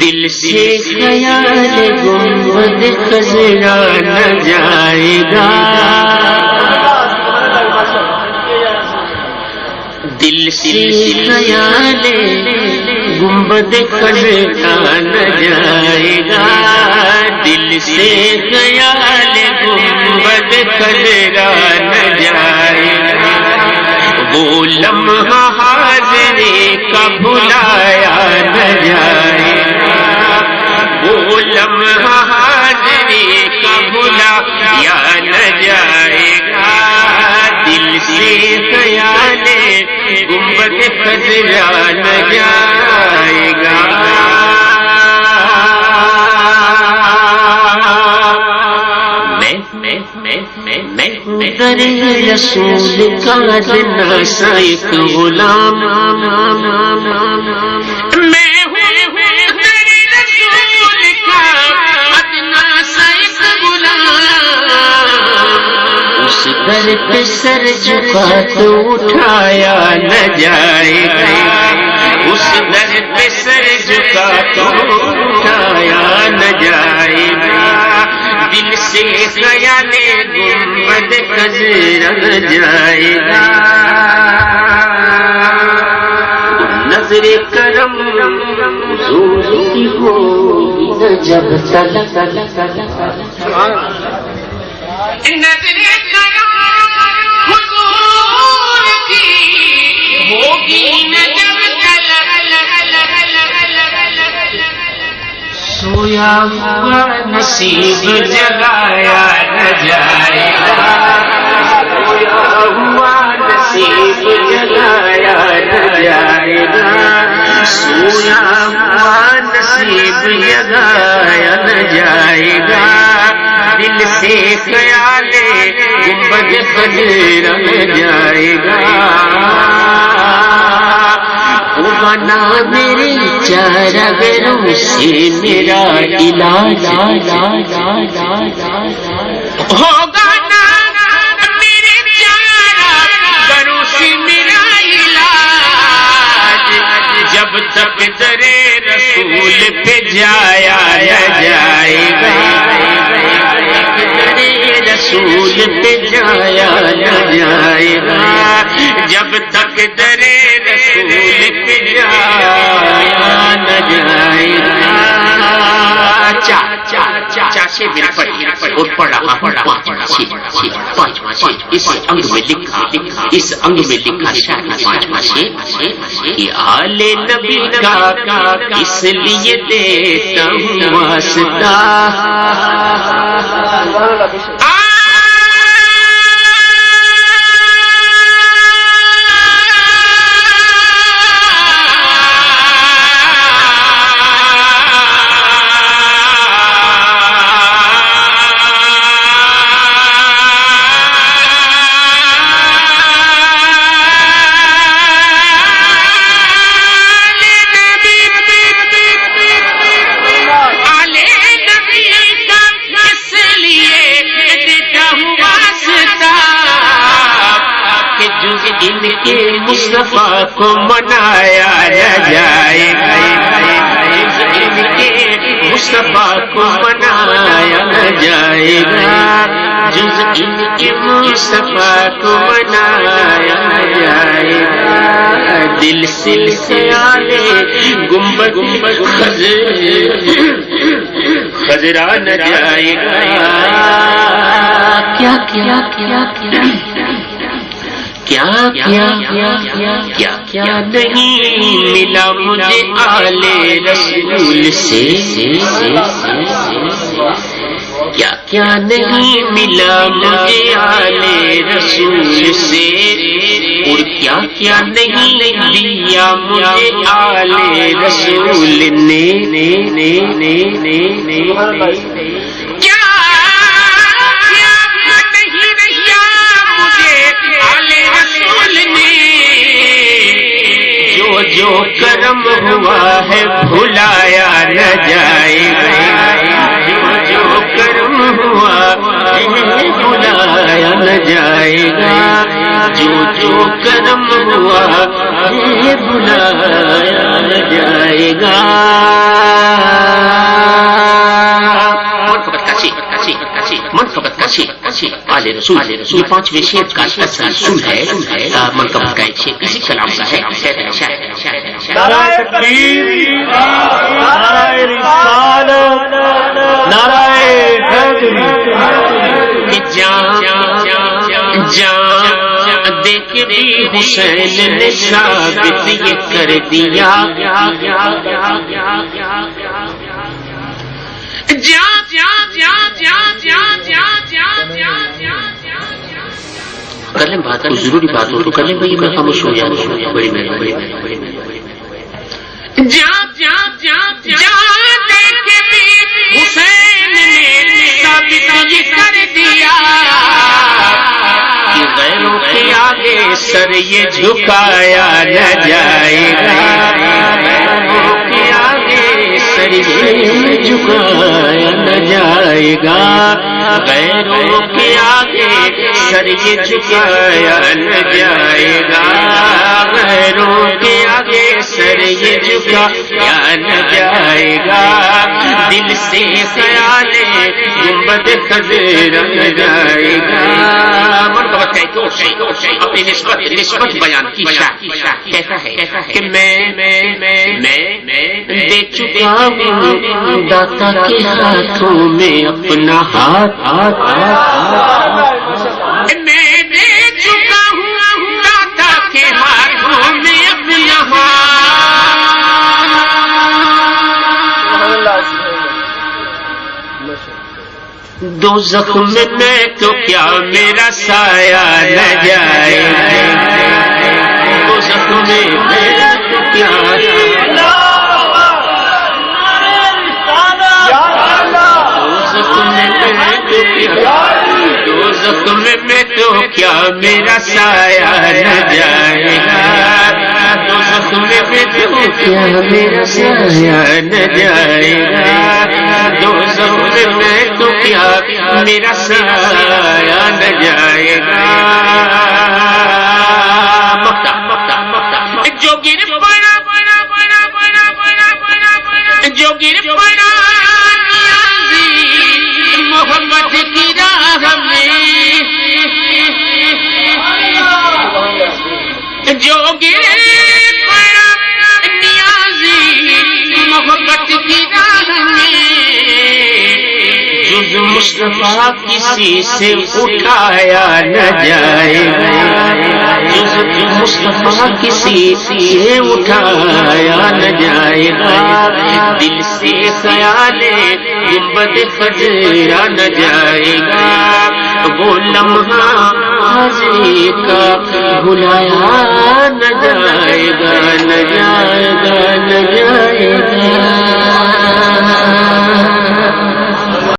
دل سے خیال گنبد خضرا نہ جائے گا، دل سے خیال گنبد خضرا نہ جائے گا، دل سے خیال گنبد خضرا نہ جائے گا، وہ لمحہ حاضری کا بھلایا نہ جائے گا، وہ لمحہ حاضری کا بھلایا نہ جائے گا، دل سے خیال گنبد خضرا نہ جائے گا۔ در رسول کا ناسا ایک غلام، میں ہوں در رسول کا ناسا ایک غلام، اس در پہ سر جھکا تو اٹھایا نہ جائے گا، اس در پہ سر جھکا تو اٹھایا نہ جائے گا، دل سے خیال گنبد خضرا نہ جائے گا، نظر کرم حضور کی ہوگی نہ جب تلک، نظر کرم حضور کی ہوگی نہ جب تلک، سویا ہوا نصیب جگایا نہ جائے گا، سویا ہوا نصیب جگایا نہ جائے گا، سویا ہوا نصیب جگایا نہ جائے گا، دل سے خیال گنبد خضرا نہ جائے گا، بنا میرے چارہ گروں سے میرا علاج ہوگا نا، میرے چارہ گروں سے میرا علاج، جب تک در رسول پہ جایا نہ جائے گا، در رسول پہ جایا نہ جائے گا، جب تک در رسول پہ جایا نہ جائے گا، چا سے میرے پڑھی اور پڑھا پانچواں شعر اس انگ میں لکھا، اس انگ میں لکھا شاید پانچواں شعر کہ آل نبی کا اس لیے دیتا ہوں واسطہ، ان کے مصطفیٰ کو منایا نہ جائے گا، ان کے مصطفیٰ کو منایا نہ جائے گا، جز ان کے مصطفیٰ کو منایا نہ جائے گا، دل سے خیال گنبد خضرا نہ جائے گا، کیا کیا کیا کیا کیا کیا کیا کیا نہیں ملا مجھے آل رسول سے، کیا کیا نہیں ملا مجھے آل رسول سے، اور کیا کیا نہیں دیا مجھے آل رسول نے، جو کرم ہوا ہے بھلایا نہ جائے گا، جو کرم ہوا ہے بھلایا نہ جائے گا، جو کرم ہوا بلایا نہ جائے گا. منقبت کاشی آل رسول یہ 5ویں شعر کا تسلسل ہے. منقبت کا ایک شعر اسی کلام کا ہے. نعرہ تکبیر، نعرہ رسالت، نعرہ حیدری. جان دیکھ بھی حسین نے ثابت یہ کر دیا. کر لیں بات، کوئی ضروری بات ہو تو کر لیں بھائی، میں خاموش ہو جاؤں. بڑی مہربانی. حسین نے ثابت یہ کر دیا کہ غیروں کے آگے سر یہ جھکایا نہ جائے گا. غیروں کے آگے سر یہ جھکایا نہ جائے گا. غیروں کے آگے سر یہ جھکایا نہ جائے گا. غیروں کے آگے سر یہ جھکایا نہ جائے گا. دل سے خیال گنبد خضرا نہ جائے گا. مرتبہ ہے تو اپنی نسبت بیان کی کہتا ہے کہ میں دے چکا ہوں داتا کے ہاتھوں میں اپنا ہاتھ. میں دے چکا ہوں داتا کے ہاتھوں میں اپنا ہاتھ. دو زخم میں تو کیا میرا سایہ نہ جائے. دو زخم میں تو کیا دو زخم میں تو کیا میرا سایہ نہ جائے گا. دو زخم میں تو کیا میرا سایہ نہ جائے گا. دو زخم میں تو کیا میرا سایہ نہ جائے گا. جو گر پڑا جو گر پڑا محمد کی راہ میں. جو گر پڑا نیازی محبت کی راہ میں. جز مصطفیٰ کسی سے اٹھایا نہ جائے گا. جز مصطفیٰ کسی سے اٹھایا نہ جائے گا. دل سے خیال گنبد خضرا نہ جائے گا. وہ لمحہ حاضری کا بھلایا نہ جائے گا. نہ جائے